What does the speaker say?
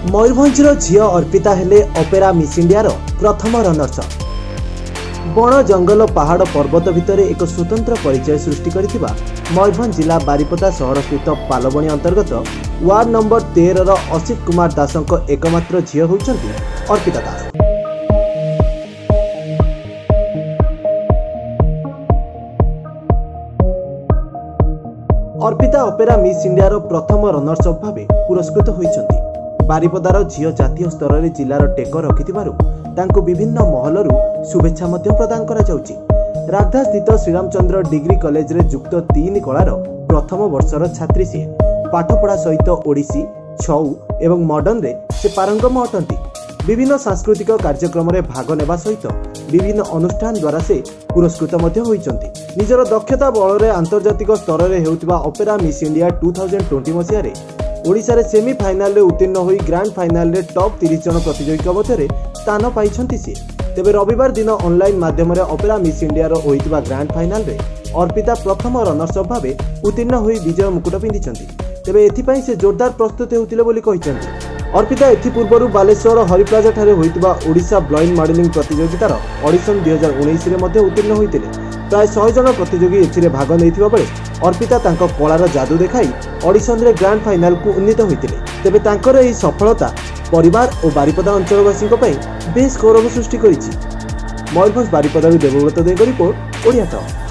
मयूरभंजर झील अर्पिता हेले opera miss India प्रथम रनर्स बण जंगल पहाड़ पर्वत भितर एक स्वतंत्र परिचय सृष्टि करथिबा मयूरभंज जिला बारिपदा शहर स्थित पालबणी अंतर्गत वार्ड नंबर 13 असित कुमार दासक एकमात्र झील होउछंती अर्पिता दास। अर्पिता ऑपेरा मिस इंडिया प्रथम रनर्स अप भाव पुरस्कृत होइछंती। बारिपदार झील जातीय स्तर में जिलार टेक रखिथिबारु तांको विभिन्न महलरू शुभेच्छा मध्य प्रदान करा जाउची। राधा स्थित श्रीरामचंद्र डिग्री कॉलेज रे युक्त 3 कलार प्रथम वर्षर छात्री सी पाठपढ़ा सहित ओडिसी छौ एवं मॉडर्न रे से पारंगम अटंती। विभिन्न सांस्कृतिक कार्यक्रम रे भाग नेबा सहित विभिन्न अनुष्ठान द्वारा से पुरस्कृत मध्य होइचंती। निजर दक्षता बल रे अंतर्जातिक स्तर रे हेउतिबा ऑपेरा मिस इंडिया 2020 मसिया रे ओडिशा रे सेमीफाइनाल रे उत्तीर्ण होई ग्रांड फाइनाल रे टॉप 30 जन प्रतियोगी मध्य स्थान पाइछंती से। तेबे रविवार दिन ऑनलाइन माध्यम रे ऑपेरा मिस इंडिया रो होइतिबा ग्रांड फाइनाल रे अर्पिता प्रथम रनर्स अप भावे उत्तीर्ण होई विजय मुकुट पिंधिछंती। तेबे एथिपई से जोरदार प्रस्तुत हेउतिले बोली कहिछंती। अर्पिता एथि पूर्वरु बालेश्वर हरिप्लाजा ठारे होइतिबा ओडिशा ब्लाइंड मॉडलिंग प्रतियोगितार ऑडिशन 2019 रे मध्ये उत्तीर्ण होइतिले। प्राय 100 जन प्रतियोगी एथिरे भाग नैथिबा बेले अर्पिता तांको कलार जादू देखाई ऑडिशन रे ग्रांड फाइनाल को उन्नीत होइतिले। तेबे तांकर एही सफलता परिवार और बारिपदा अंचलवासी बेस गौरव सृष्टि करिछि। मयूरभंज बारिपदारु देवव्रत देग रिपोर्ट ओडिया टॉक।